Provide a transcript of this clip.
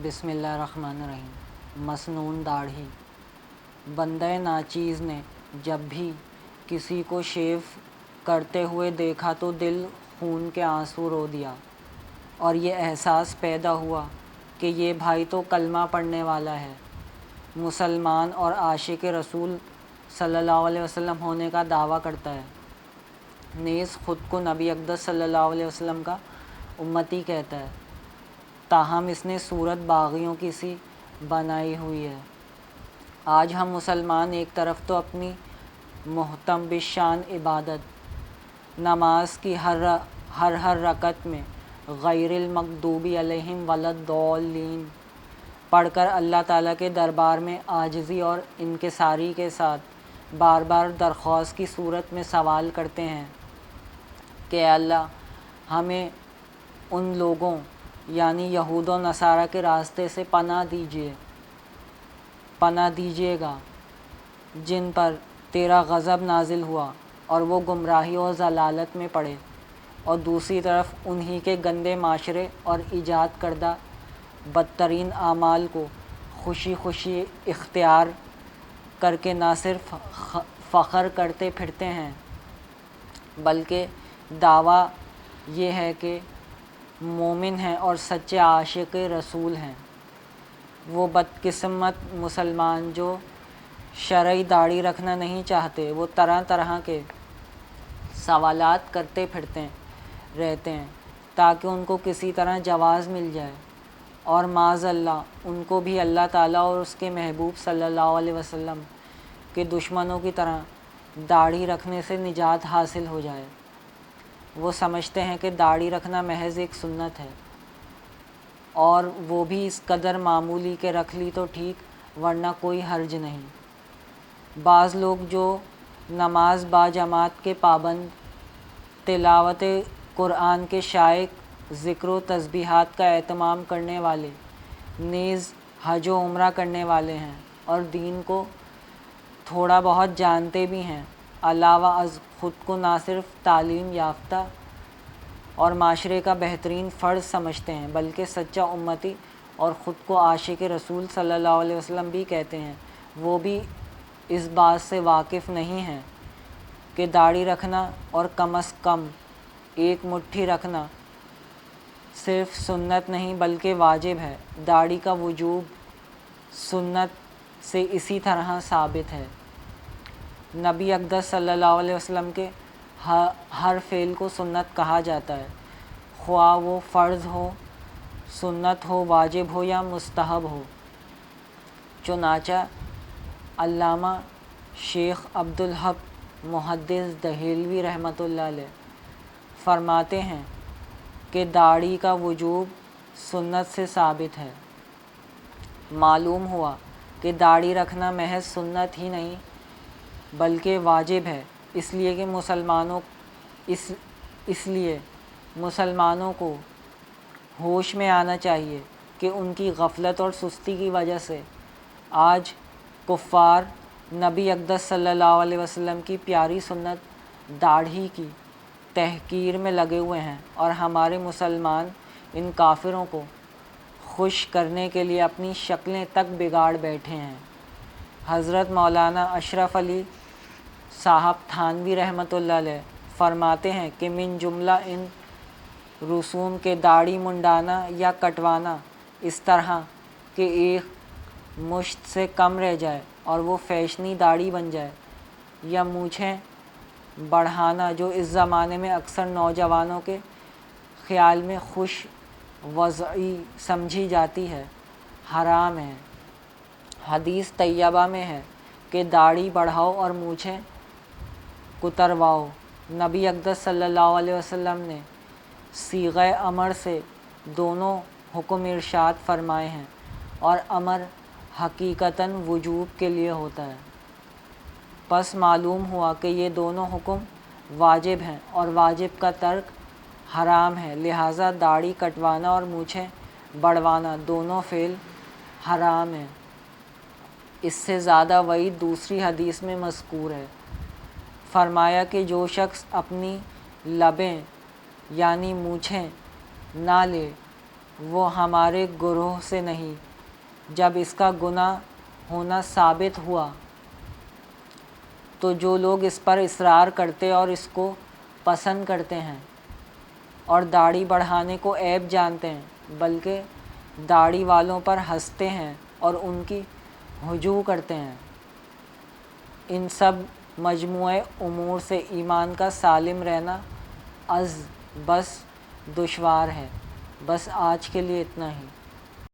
بسم اللہ الرحمن الرحیم۔ مسنون داڑھی۔ بندہ ناچیز نے جب بھی کسی کو شیو کرتے ہوئے دیکھا تو دل خون کے آنسو رو دیا، اور یہ احساس پیدا ہوا کہ یہ بھائی تو کلمہ پڑھنے والا ہے، مسلمان اور عاشق رسول صلی اللہ علیہ وسلم ہونے کا دعویٰ کرتا ہے، نیز خود کو نبی اقدس صلی اللہ علیہ وسلم کا امتی کہتا ہے، تاہم اس نے صورت باغیوں کی سی بنائی ہوئی ہے۔ آج ہم مسلمان ایک طرف تو اپنی محتم بالشان عبادت نماز کی ہر رکعت میں غیر المغضوب علیہم ولا الضالین پڑھ کر اللہ تعالیٰ کے دربار میں عاجزی اور انکساری کے ساتھ بار بار درخواست کی صورت میں سوال کرتے ہیں کہ اے اللہ ہمیں ان لوگوں یعنی یہود و نصارہ کے راستے سے پناہ دیجیے گا جن پر تیرا غضب نازل ہوا اور وہ گمراہی اور ضلالت میں پڑے، اور دوسری طرف انہی کے گندے معاشرے اور ایجاد کردہ بدترین اعمال کو خوشی خوشی اختیار کر کے نہ صرف فخر کرتے پھرتے ہیں بلکہ دعویٰ یہ ہے کہ مومن ہیں اور سچے عاشق رسول ہیں۔ وہ بدقسمت مسلمان جو شرعی داڑھی رکھنا نہیں چاہتے، وہ طرح طرح کے سوالات کرتے پھرتے رہتے ہیں تاکہ ان کو کسی طرح جواز مل جائے، اور معاذ اللہ ان کو بھی اللہ تعالیٰ اور اس کے محبوب صلی اللہ علیہ وسلم کے دشمنوں کی طرح داڑھی رکھنے سے نجات حاصل ہو جائے۔ وہ سمجھتے ہیں کہ داڑھی رکھنا محض ایک سنت ہے، اور وہ بھی اس قدر معمولی کہ رکھ لی تو ٹھیک ورنہ کوئی حرج نہیں۔ بعض لوگ جو نماز با جماعت کے پابند، تلاوت قرآن کے شائق، ذکر و تسبیحات کا اہتمام کرنے والے، نیز حج و عمرہ کرنے والے ہیں اور دین کو تھوڑا بہت جانتے بھی ہیں، علاوہ از خود کو نہ صرف تعلیم یافتہ اور معاشرے کا بہترین فرد سمجھتے ہیں بلکہ سچا امتی اور خود کو عاشق رسول صلی اللہ علیہ وسلم بھی کہتے ہیں، وہ بھی اس بات سے واقف نہیں ہیں کہ داڑھی رکھنا اور کم از کم ایک مٹھی رکھنا صرف سنت نہیں بلکہ واجب ہے۔ داڑھی کا وجوب سنت سے اسی طرح ثابت ہے۔ نبی اقدس صلی اللہ علیہ وسلم کے ہر فعل کو سنت کہا جاتا ہے، خواہ وہ فرض ہو، سنت ہو، واجب ہو یا مستحب ہو۔ چنانچہ علامہ شیخ عبدالحق محدث دہلوی رحمۃ اللہ علیہ فرماتے ہیں کہ داڑھی کا وجوب سنت سے ثابت ہے۔ معلوم ہوا کہ داڑھی رکھنا محض سنت ہی نہیں بلکہ واجب ہے، اس لیے مسلمانوں کو ہوش میں آنا چاہیے کہ ان کی غفلت اور سستی کی وجہ سے آج کفار نبی اقدس صلی اللہ علیہ وسلم کی پیاری سنت داڑھی کی تحقیر میں لگے ہوئے ہیں، اور ہمارے مسلمان ان کافروں کو خوش کرنے کے لیے اپنی شکلیں تک بگاڑ بیٹھے ہیں۔ حضرت مولانا اشرف علی صاحب تھانوی رحمۃ اللہ علیہ فرماتے ہیں کہ من جملہ ان رسوم کے داڑھی منڈانا یا کٹوانا اس طرح کہ ایک مشت سے کم رہ جائے اور وہ فیشنی داڑھی بن جائے، یا مونچھیں بڑھانا جو اس زمانے میں اکثر نوجوانوں کے خیال میں خوش وضعی سمجھی جاتی ہے، حرام ہے۔ حدیث طیبہ میں ہے کہ داڑھی بڑھاؤ اور مونچھیں کترواؤ۔ نبی اقدس صلی اللہ علیہ وسلم نے صیغہ امر سے دونوں حکم ارشاد فرمائے ہیں، اور امر حقیقتاً وجوب کے لیے ہوتا ہے۔ پس معلوم ہوا کہ یہ دونوں حکم واجب ہیں اور واجب کا ترک حرام ہے، لہٰذا داڑھی کٹوانا اور مونچھیں بڑھوانا دونوں فعل حرام ہیں۔ اس سے زیادہ وعید دوسری حدیث میں مذکور ہے۔ فرمایا کہ جو شخص اپنی لبیں یعنی مونچھیں نہ لے وہ ہمارے گروہ سے نہیں۔ جب اس کا گناہ ہونا ثابت ہوا تو جو لوگ اس پر اصرار کرتے اور اس کو پسند کرتے ہیں اور داڑھی بڑھانے کو عیب جانتے ہیں، بلکہ داڑھی والوں پر ہنستے ہیں اور ان کی ہجوم کرتے ہیں، ان سب مجموعہ امور سے ایمان کا سالم رہنا از بس دشوار ہے۔ بس آج کے لیے اتنا ہی۔